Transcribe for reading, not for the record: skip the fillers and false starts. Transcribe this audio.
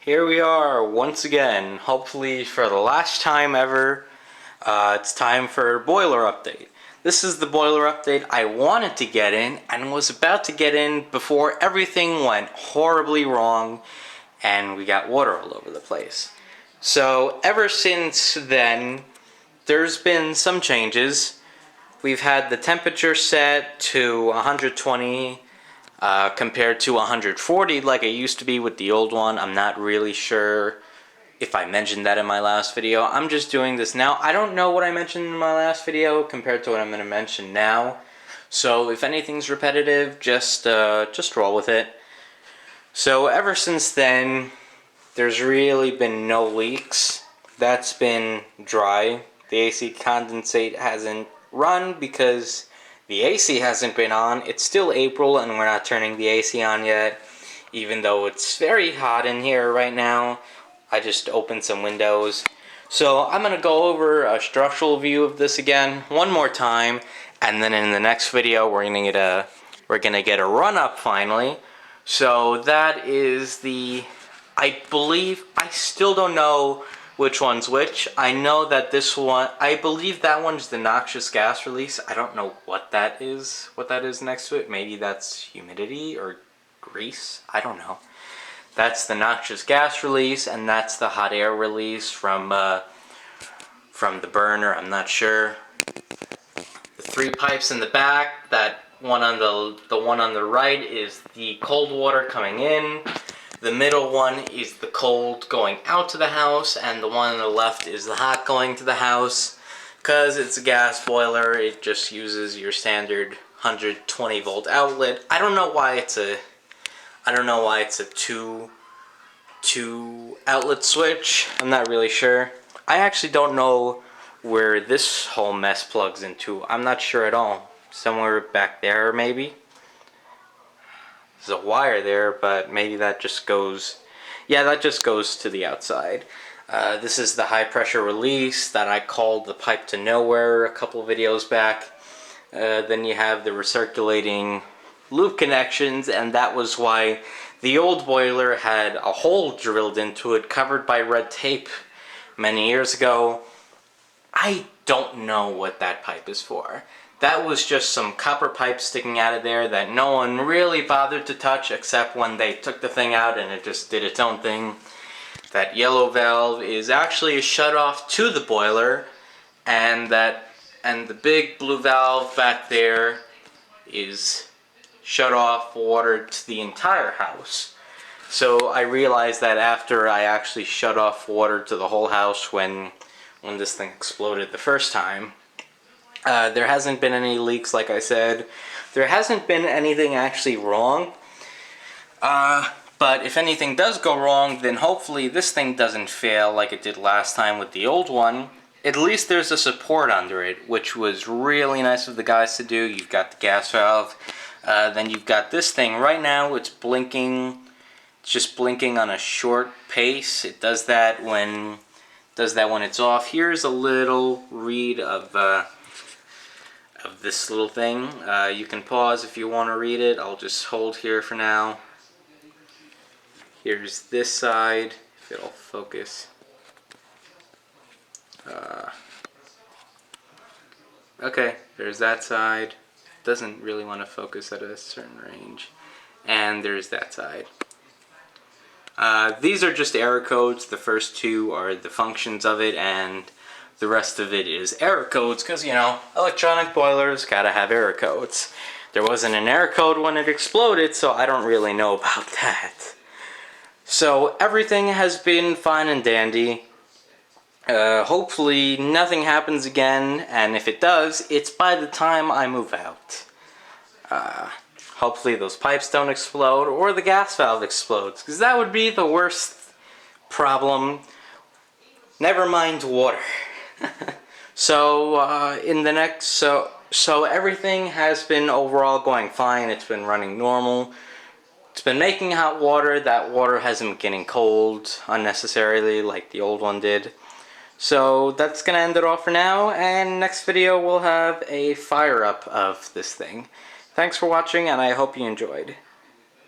Here we are once again, hopefully for the last time ever. It's time for a boiler update. This is the boiler update I wanted to get in and was about to get in before everything went horribly wrong and we got water all over the place. So ever since then, there's been some changes. We've had the temperature set to 120 compared to 140 like it used to be with the old one. I'm not really sure if I mentioned that in my last video. I'm just doing this now. I don't know what I mentioned in my last video compared to what I'm going to mention now. So if anything's repetitive, just roll with it. So ever since then, there's really been no leaks. That's been dry. The AC condensate hasn't run because the AC hasn't been on. It's still April and we're not turning the AC on yet, even though it's very hot in here right now. I just opened some windows. So I'm going to go over a structural view of this again one more time, and then in the next video we're going to get a run up finally. So that is I believe, I still don't know which one's which. I know that this one, I believe that one's the noxious gas release. I don't know what that is next to it. Maybe that's humidity or grease. I don't know. That's the noxious gas release, and that's the hot air release from the burner. I'm not sure. The three pipes in the back, that one on the one on the right is the cold water coming in. The middle one is the cold going out to the house, and the one on the left is the hot going to the house. Because it's a gas boiler, it just uses your standard 120 volt outlet. I don't know why it's a two outlet switch. I'm not really sure. I actually don't know where this whole mess plugs into. I'm not sure at all. Somewhere back there maybe. There's a wire there, but maybe that just goes, yeah, that just goes to the outside. This is the high pressure release that I called the pipe to nowhere a couple of videos back. Then you have the recirculating loop connections, and that was why the old boiler had a hole drilled into it covered by red tape many years ago. I don't know what that pipe is for. That was just some copper pipe sticking out of there that no one really bothered to touch except when they took the thing out and it just did its own thing. That yellow valve is actually a shutoff to the boiler, and the big blue valve back there is shut off water to the entire house. So I realized that after I actually shut off water to the whole house when this thing exploded the first time. There hasn't been any leaks, like I said. There hasn't been anything actually wrong. But if anything does go wrong, then hopefully this thing doesn't fail like it did last time with the old one. At least there's a support under it, which was really nice of the guys to do. You've got the gas valve. Then you've got this thing. Right now it's blinking. It's just blinking on a short pace. It does that when it's off. Here's a little read of this little thing. You can pause if you want to read it. I'll just hold here for now. Here's this side, if it'll focus. Okay, there's that side. Doesn't really want to focus at a certain range. And there's that side. These are just error codes. The first two are the functions of it, and the rest of it is error codes, because, you know, electronic boilers gotta have error codes. There wasn't an error code when it exploded, so I don't really know about that. So everything has been fine and dandy. Hopefully nothing happens again, and if it does, it's by the time I move out. Hopefully those pipes don't explode, or the gas valve explodes, because that would be the worst problem. Never mind water. So everything has been overall going fine. It's been running normal. It's been making hot water. That water hasn't been getting cold unnecessarily like the old one did. So that's gonna end it off for now, and next video we'll have a fire up of this thing. Thanks for watching, and I hope you enjoyed.